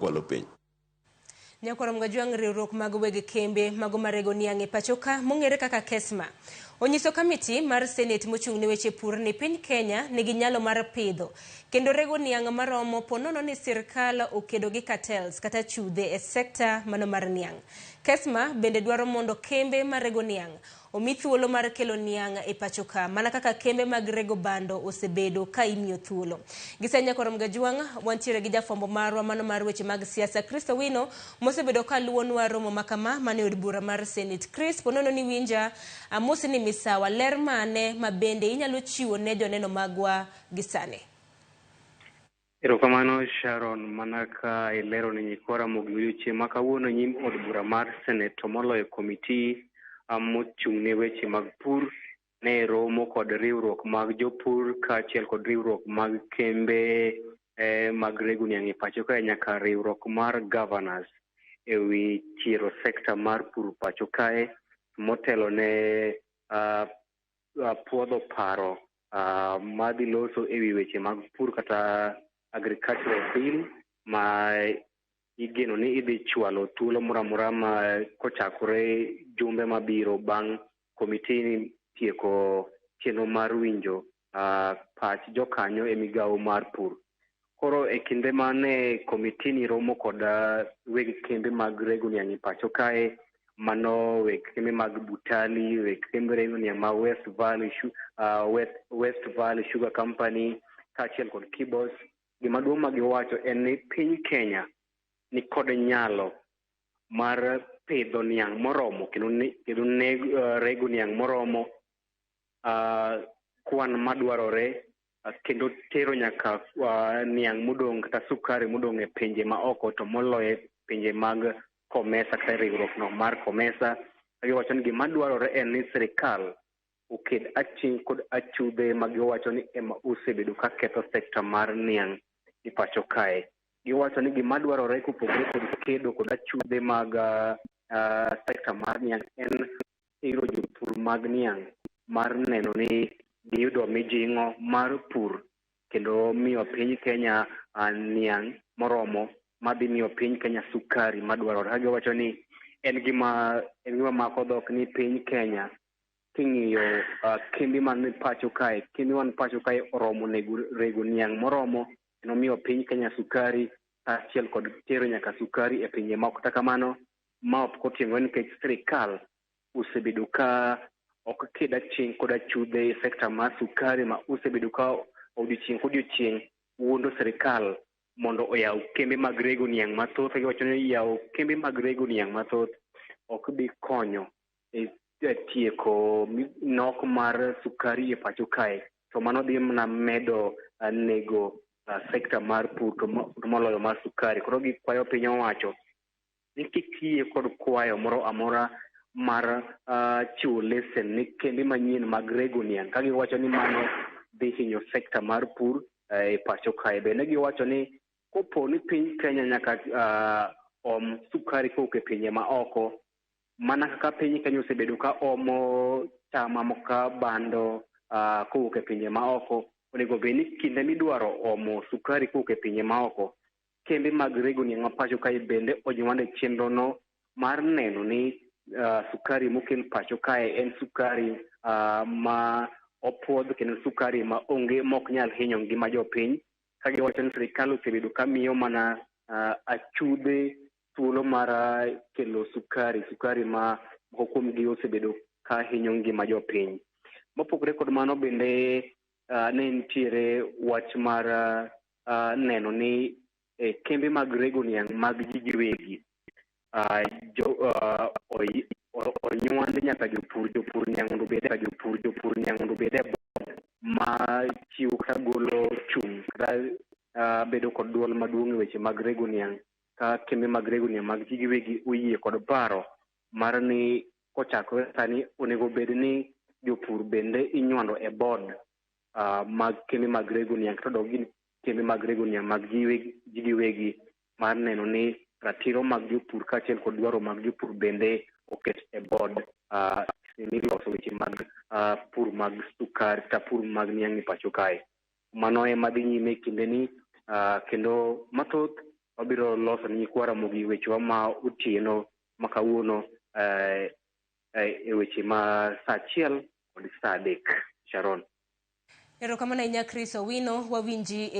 kwalo piny. Nyakorom Gajwang' riwruok mag weg kembe mago marego niang' e pachoka mong'ere kaka KESMA onyiso kamiti mar Senate mochung' ne weche pur ni piny Kenya nigi nyalo mar pidho kendo rego niang' maromo ponono ni sirkal okedo gi cartels kata chudhe e sekta mano mar niang'. KESMA bende dwaro mondo kembe marego niang' omi thuolo mar kelo niang' e pachoka mana kaka kembe mag rego bando osebedo ka imiyo thuolo. Gise Nyakorom Gajwang' wantiere gi jafombo marwa mano mar weche mag siasa Kristo Wino mosebedo ka luonwa romo makama mane od bura mar Senate. Chris, ponono ni winja amosi ni misawa ler mane mabende inyalo chiwo ne joneno magwa gisane. Erokamano Sharon, manaka ilero ni nyikora mogiuche makawuono nyim od bura mar Senate to moloyo komiti mochung' ne weche mag pur ne romo kod riwruok mag jopur kaachiel kod riwruok mag kembe mag rego niang' e pacho kae nyaka riwruok mar governors ewi chiero sekta mar pur pacho kae motelo ne puodho paro madhi loso ewi weche mag pur kata agricultural bill ma igeno ni idhi chwalo thuolo moramora ma kochakore jumbe mabiro bang' komiti ni tieko chenro mar winjo pach jokanyo e migawo mar pur. Koro e kinde mane komiti ni romo kod weg kembe mag rego niang' e pacho kae, mano weg kembe mag Butali, weg kembe rego niang' ma West Valley Sugar Company kaachiel kod Kibos. Gima duong' ma giwacho en ni piny Kenya ni kod nyalo mar pidho niang' moromo kendo rego niang' moromo kwan madwarore kendo tero nyaka niang' modong' kata sukari modong' e pinje ma oko to moloyo pinje mag COMESA kata riwruok no mar COMESA. Giwacho ni gima dwarore en ni sirikal oked aching' kod achudhe ma giwacho ni ema osebedo ka ketho sekta mar niang' e pacho kae. Giwacho ni gima dwarore kopogore kod kedo kod achudhe mag sekta mar niang' en iro jopur mag niang' mar neno ni giyudo mijing'o mar pur kendo miyo piny Kenya niang' moromo madhi miyo piny Kenya sukari madwarore. Giwacho ni en gima mako dhok ni piny Kenya king'iyo kembe man pacho kae, kembe man pacho kae oromo nego rego niang' moromo kendo miyo piny Kenya sukari achiel kod tero nyaka sukari e pinje ma kata kamano ma ok otieng'o nikech sirikal osebedo ka ok keda ching' kod achudhe e sekta mar sukari ma osebedo ka odiochieng' kodiochieng' wuondo sirikal mondo oyaw kembe mag rego niang' mathoth. Giwacho ni yaw kembe mag rego niang' mathoth ok bi konyo e tieko nok mar sukari e pacho kae, to mano dhi mana medo nego sekta mar pur to moloyo mar sukari. Koro gikwayo piny owacho ni kik yie kod kwayo moro amora mar chiwo lesen ni kembe manyien mag rego niang' ka giwacho ni mano dhi hinyo sekta mar pur e pacho kae. Bende giwacho ni kopo ni piny Kenya nyaka om sukari kowuok e pinje ma oko, mana kaka piny Kenya osebedo ka omo chama moka bando kowuok e pinje ma oko, onego bed ni kinde midwaro omo sukari kowuok e pinje ma oko, kembe mag rego niang' ma pacho kae bende ojwand e chenro no mar neno ni sukari mokel pacho kae en sukari ma opuodh kendo sukari ma onge mok nyal hinyo ngima jopiny. Ka giwacho ni sirikal osebedo ka miyo mana achudhe thuolo mar kelo sukari ma moko kuomgi osebedo ka hinyo ngima jopiny. Mopogore kod mano bende ne nitiere wach mar neno ni kembe mag rego niang' mag ji giwegi onywand nyaka jopur niang' mondo bede ka jopur niang' mondo bede ma chiwo kata golo chung' kata bedo kod duol maduong' e weche mag rego niang' ka kembe mag rego niang' mag ji giwegi oyie kod paro mar ni kochakore sani onego bed ni jopur bende inywando e board mag kembe mag rego niang' kata dog gin kembe mag rego niang' mag ji giwegi mar neno ni ratiro mag jopur kaachiel kod dwaro mag jopur bende oket e board miloso weche mag pur mag sukari kata pur mag niang' e pacho kae. Mano ema dhi nyime kinde ni kendo mathoth wabiro loso ni kwara mogi wechewa ma otieno makawuono e weche ma saa 1 kod saa 3. Sharon. Erokamano ahinya Chris Owino, wawinji